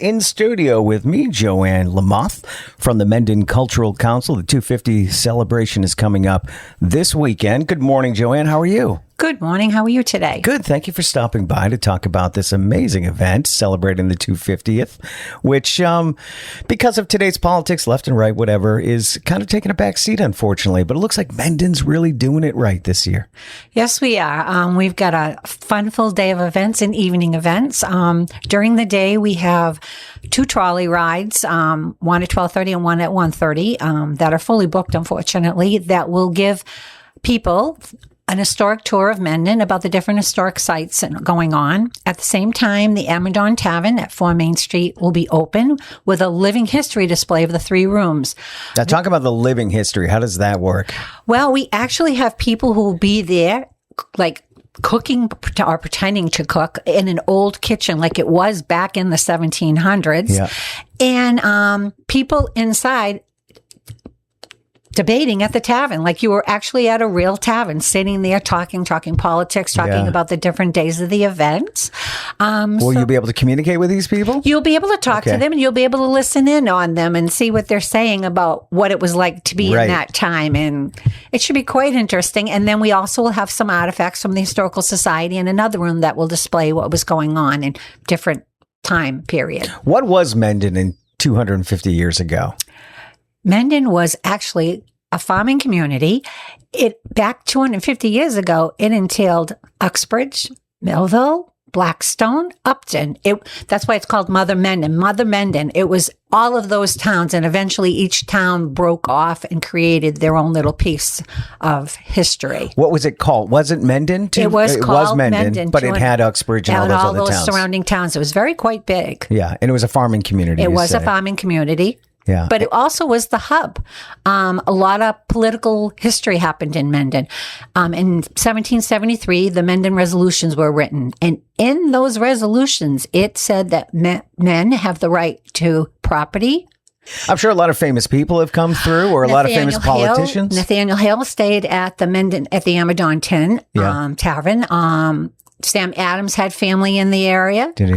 in studio with me, Joanne Lamothe from the Mendon Cultural Council. The 250 celebration is coming up this weekend. Good morning, Joanne. How are you? Good morning. How are you today? Good. Thank you for stopping by to talk about this amazing event celebrating the 250th, which, because of today's politics, left and right, whatever, is kind of taking a back seat, unfortunately. But it looks like Mendon's really doing it right this year. Yes, we are. We've got a fun-filled day of events and evening events. During the day, we have 2 trolley rides, one at 12:30 and one at 1:30, that are fully booked, unfortunately, that will give people an historic tour of Mendon about the different historic sites going on. At the same time, the Mendon Tavern at 4 Main Street will be open with a living history display of the 3 rooms. Now, talk about the living history. How does that work? Well, we actually have people who will be there, like cooking or pretending to cook in an old kitchen like it was back in the 1700s. Yeah. And people inside debating at the tavern, like you were actually at a real tavern, sitting there talking politics, talking about the different days of the event. Will you be able to communicate with these people? You'll be able to talk to them, and you'll be able to listen in on them and see what they're saying about what it was like to be in that time. And it should be quite interesting. And then we also will have some artifacts from the Historical Society in another room that will display what was going on in different time period. What was Mendon in 250 years ago? Mendon was actually a farming community. Back 250 years ago, it entailed Uxbridge, Millville, Blackstone, Upton. That's why it's called Mother Mendon. Mother Mendon. It was all of those towns, and eventually each town broke off and created their own little piece of history. What was it called? Was it Mendon too? It was called Mendon, but it had Uxbridge and all those other towns. Surrounding towns. It was quite big. Yeah, and it was a farming community. It was a farming community. Yeah. But it also was the hub. A lot of political history happened in Mendon. In 1773, the Mendon resolutions were written. And in those resolutions, it said that men have the right to property. I'm sure a lot of famous people have come through, or a lot of famous politicians. Nathaniel Hale stayed at the Mendon, at the Mendon Tavern. Sam Adams had family in the area. Did he?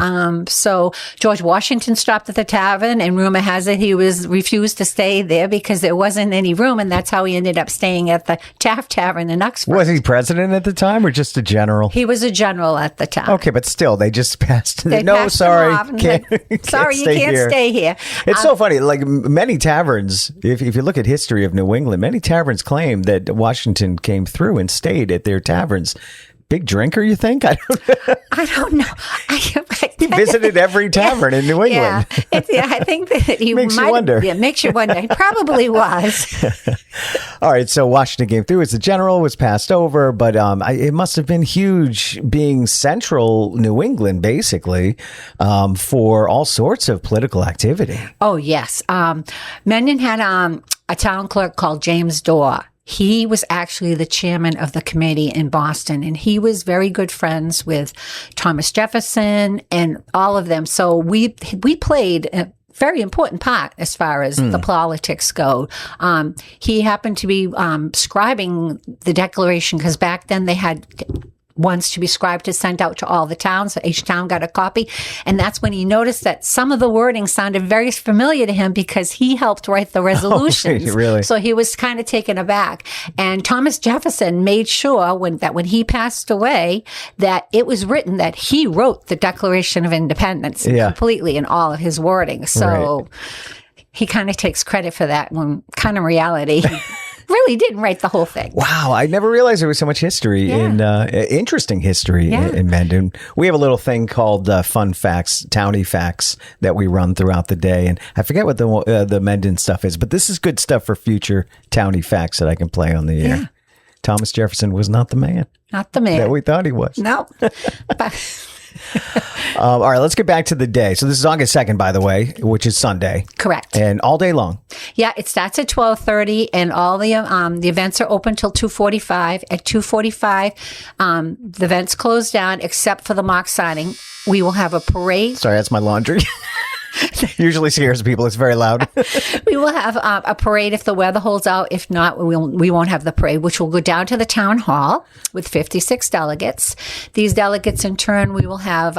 So George Washington stopped at the tavern, and rumor has it he refused to stay there because there wasn't any room, and that's how he ended up staying at the Taft Tavern in Uxbridge. Was he president at the time or just a general? He was a general at the time. Okay, but still, they just passed. Sorry, you can't stay here. It's so funny. Like many taverns, if you look at history of New England, many taverns claim that Washington came through and stayed at their taverns. Big drinker, you think? I don't know. He visited every tavern in New England. I think that he makes you wonder. Yeah, makes you wonder. He probably was. All right, so Washington came through as the general, was passed over, but it must have been huge being central New England, basically, for all sorts of political activity. Oh, yes. Mendon had a town clerk called James Dorr. He was actually the chairman of the committee in Boston, and he was very good friends with Thomas Jefferson and all of them. So we played a very important part as far as the politics go. He happened to be scribing the Declaration, because back then they had ones to be scribed to send out to all the towns. So each town got a copy. And that's when he noticed that some of the wording sounded very familiar to him because he helped write the resolutions. Oh, really? So he was kind of taken aback. And Thomas Jefferson made sure when he passed away that it was written that he wrote the Declaration of Independence completely in all of his wording. So he kind of takes credit for that when kind of reality really didn't write the whole thing. Wow, I never realized there was so much history interesting history in Mendon. We have a little thing called Fun Facts, Townie Facts, that we run throughout the day, and I forget what the Mendon stuff is, but this is good stuff for future Townie Facts that I can play on the air. Yeah. Thomas Jefferson was not the man. Not the man that we thought he was. No. All right, let's get back to the day. So this is August 2nd, by the way, which is Sunday. Correct. And all day long. Yeah, it starts at 12:30, and all the events are open till 2:45. At 2:45, the events close down except for the mock signing. We will have a parade. Sorry, that's my laundry. Usually scares people. It's very loud. We will have a parade if the weather holds out. If not, we won't have the parade, which will go down to the town hall with 56 delegates. These delegates, in turn, we will have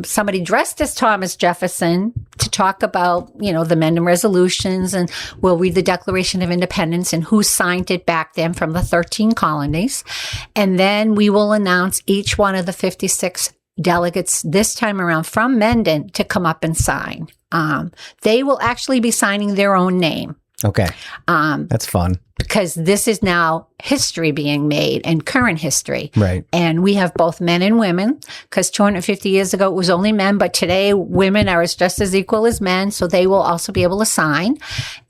somebody dressed as Thomas Jefferson to talk about, the Mendon resolutions, and we'll read the Declaration of Independence and who signed it back then from the 13 colonies. And then we will announce each one of the 56 delegates this time around from Mendon to come up and sign. They will actually be signing their own name. Okay. That's fun. Because this is now history being made and current history. Right. And we have both men and women, because 250 years ago it was only men, but today women are just as equal as men, so they will also be able to sign.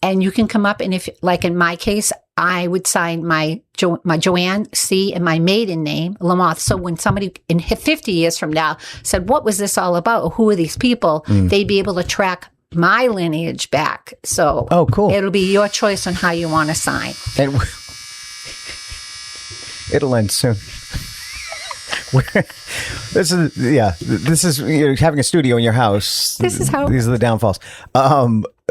And you can come up, and if, like in my case, I would sign my Joanne C. and my maiden name, Lamothe. So when somebody in 50 years from now said, what was this all about? Who are these people? They'd be able to track my lineage back. So cool. It'll be your choice on how you want to sign. And it'll end soon. This is having a studio in your house. These are the downfalls.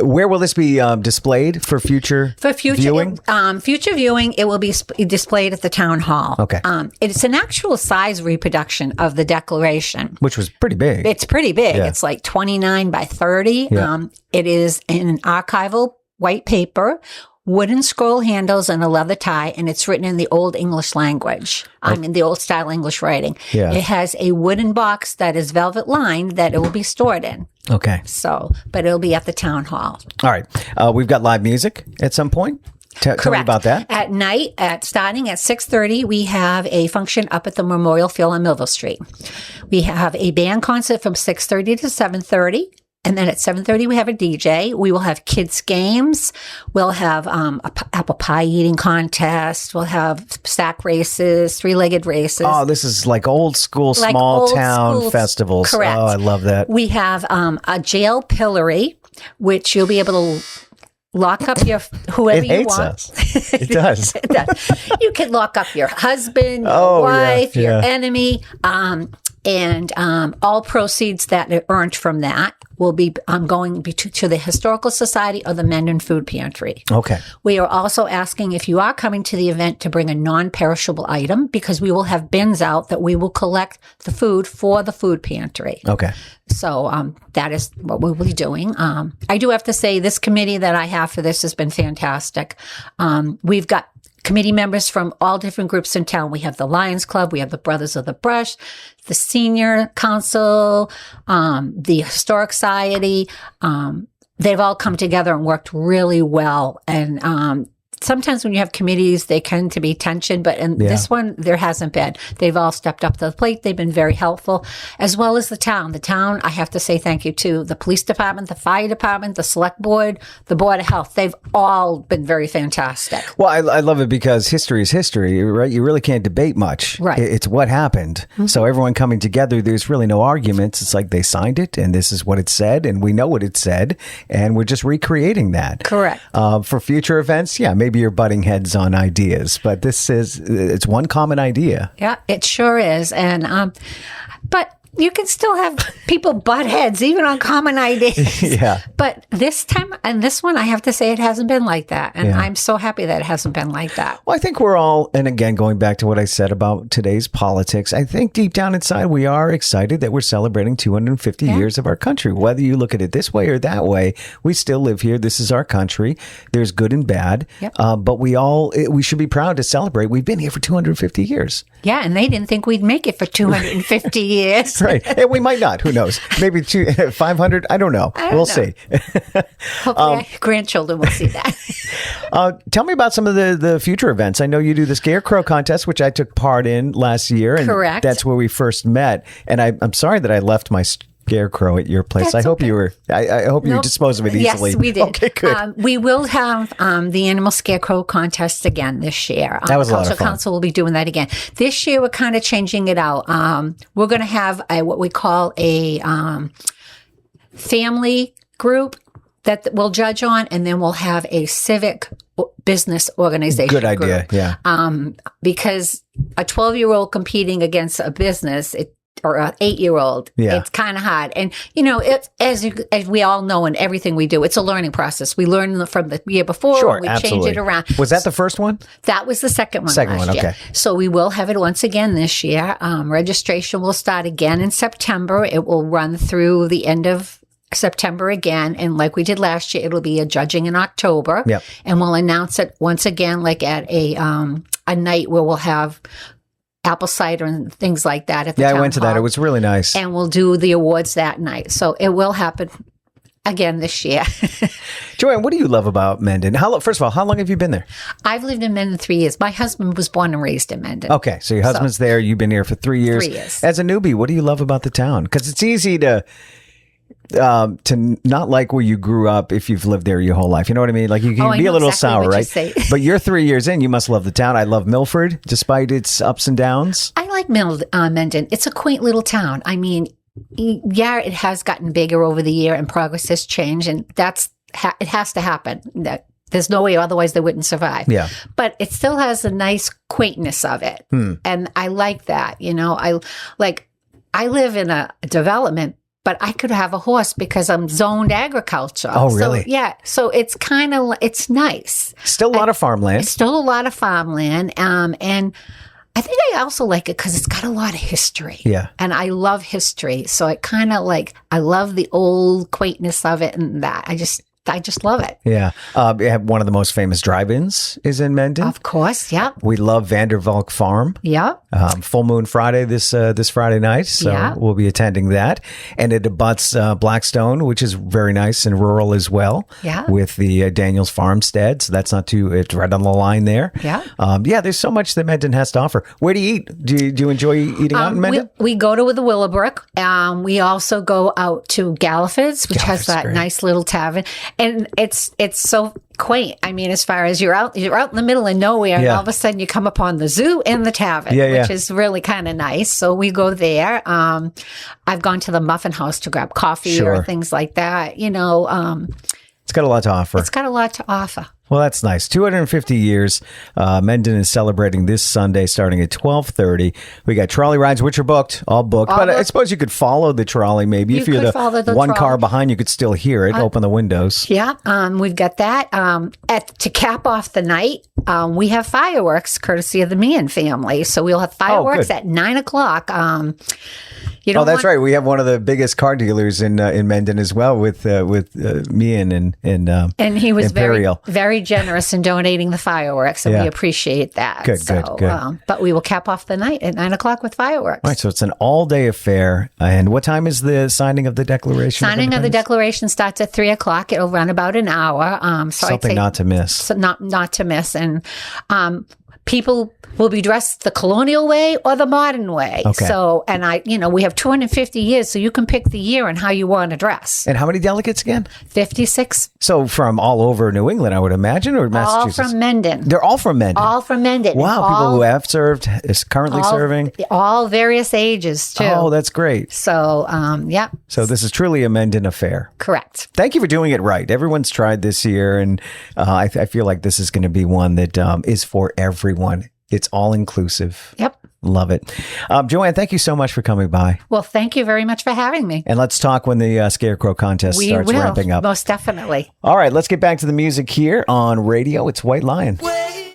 Where will this be displayed for future viewing? Future viewing, it will be displayed at the town hall. Okay. It's an actual size reproduction of the Declaration, which was pretty big. It's pretty big. Yeah. It's like 29 by 30. Yeah. It is in an archival white paper, wooden scroll handles, and a leather tie, and it's written in the Old English language. In the old style English writing. Yeah. It has a wooden box that is velvet lined that it will be stored in. Okay. So, but it'll be at the town hall. All right. We've got live music at some point. Tell me about that. At night, starting at 6:30, we have a function up at the Memorial Field on Millville Street. We have a band concert from 6:30 to 7:30. And then at 7:30, we have a DJ. We will have kids' games. We'll have a apple pie eating contest. We'll have sack races, three-legged races. Oh, this is like old school, small town festivals. Correct. Oh, I love that. We have a jail pillory, which you'll be able to lock up your whoever you want. Us. It does. It does. You can lock up your husband, your wife, your enemy, and all proceeds that are earned from that will be going to the Historical Society or the Mendon Food Pantry. Okay. We are also asking if you are coming to the event to bring a non-perishable item, because we will have bins out that we will collect the food for the food pantry. Okay. So that is what we'll be doing. I do have to say this committee that I have for this has been fantastic. We've got committee members from all different groups in town. We have the Lions Club, we have the Brothers of the Brush, the Senior Council, the Historic Society. They've all come together and worked really well. And sometimes when you have committees, they tend to be tension, but in this one, there hasn't been. They've all stepped up to the plate. They've been very helpful, as well as the town. The town, I have to say thank you to the police department, the fire department, the select board, the Board of Health. They've all been very fantastic. Well, I love it because history is history, right? You really can't debate much. Right. It's what happened. Mm-hmm. So everyone coming together, there's really no arguments. It's like they signed it and this is what it said and we know what it said and we're just recreating that. Correct. For future events, maybe you're butting heads on ideas, but it's one common idea. Yeah, it sure is. And, but you can still have people butt heads, even on common ideas. Yeah. But this time, and this one, I have to say it hasn't been like that. And I'm so happy that it hasn't been like that. Well, I think we're all, and again, going back to what I said about today's politics, I think deep down inside, we are excited that we're celebrating 250 years of our country. Whether you look at it this way or that way, we still live here. This is our country. There's good and bad. Yep. But we should be proud to celebrate. We've been here for 250 years. Yeah. And they didn't think we'd make it for 250 years. Right. And we might not. Who knows? Maybe 500. I don't know. We'll see. Hopefully our grandchildren will see that. Tell me about some of the future events. I know you do the Scarecrow contest, which I took part in last year. And correct. That's where we first met. And I'm sorry that I left my Scarecrow at your place. I hope you were. I hope you disposed of it easily. Yes, we did. Okay, good. We will have the Animal Scarecrow contest again this year. That was a lot of fun. The Cultural Council will be doing that again. This year, we're kind of changing it out. We're going to have what we call a family group that we'll judge on, and then we'll have a civic business organization. Good idea, group. Yeah. Because a 12-year-old competing against a business, or an 8-year-old. Yeah. It's kind of hard. And, it's as we all know in everything we do, it's a learning process. We learn from the year before. Sure, and we absolutely. change it around. Was that the first one? That was the second one. Second one, okay. Year. So we will have it once again this year. Registration will start again in September. It will run through the end of September again. And like we did last year, it'll be a judging in October. Yep. And we'll announce it once again, like at a night where we'll have apple cider and things like that at the town I went to that. It was really nice. And we'll do the awards that night. So it will happen again this year. Joanne, what do you love about Mendon? First of all, how long have you been there? I've lived in Mendon 3 years. My husband was born and raised in Mendon. Okay, so your husband's there. You've been here for 3 years. 3 years. As a newbie, what do you love about the town? Because it's easy to not like where you grew up if you've lived there your whole life. You know what I mean? Like you can be a little sour, right? But you're 3 years in. You must love the town. I love Milford, despite its ups and downs. I like Mendon. It's a quaint little town. I mean, yeah, it has gotten bigger over the year and progress has changed, and it has to happen. There's no way, otherwise they wouldn't survive. Yeah. But it still has a nice quaintness of it. And I like that. I live in a development, but I could have a horse because I'm zoned agriculture. Oh, really? So, yeah. So it's it's nice. Still a lot of farmland. It's still a lot of farmland. And I think I also like it because it's got a lot of history. Yeah. And I love history. So it kind of I love the old quaintness of it and that. I just love it. Yeah. One of the most famous drive-ins is in Mendon. Of course. Yep. We love Vandervalk Farm. Yep. Full Moon Friday this Friday night. So we'll be attending that. And it abuts Blackstone, which is very nice and rural as well. Yeah. With the Daniels Farmstead. So that's it's right on the line there. Yeah. There's so much that Mendon has to offer. Where do you eat? Do you enjoy eating out in Mendon? We go to the Willowbrook. We also go out to Galliford's, which has that nice little tavern. And it's so quaint. I mean, as far as you're out in the middle of nowhere, and all of a sudden you come upon the zoo and the tavern, which is really kind of nice. So we go there. I've gone to the Muffin House to grab coffee or things like that. It's got a lot to offer. It's got a lot to offer. Well, that's nice. 250 years. Mendon is celebrating this Sunday starting at 12:30. We got trolley rides, which are all booked. But I suppose you could follow the trolley maybe. If you're the one car behind, you could still hear it. Open the windows. Yeah, we've got that. To cap off the night, we have fireworks courtesy of the Meehan family. So we'll have fireworks at 9 o'clock. That's right. We have one of the biggest car dealers in Mendon as well with Meehan and he was Imperial. very generous in donating the fireworks, and we appreciate that. Good. But we will cap off the night at 9 o'clock with fireworks. All right, so it's an all-day affair. And what time is the signing of the Declaration? Signing of the Declaration starts at 3 o'clock. It'll run about an hour. So something not to miss. So not to miss. And people will be dressed the colonial way or the modern way. Okay. So, and we have 250 years, so you can pick the year and how you want to dress. And how many delegates again? 56. So from all over New England, I would imagine, or Massachusetts? All from Mendon. They're all from Mendon. All from Mendon. Wow, people who have served, is currently serving. All various ages, too. Oh, that's great. So, yeah. So this is truly a Mendon affair. Correct. Thank you for doing it right. Everyone's tried this year, and I feel like this is going to be one that is for everyone. It's all inclusive. Yep. Love it. Joanne, thank you so much for coming by. Well, thank you very much for having me. And let's talk when the Scarecrow contest starts ramping up. Most definitely. All right, let's get back to the music here on radio. It's White Lion.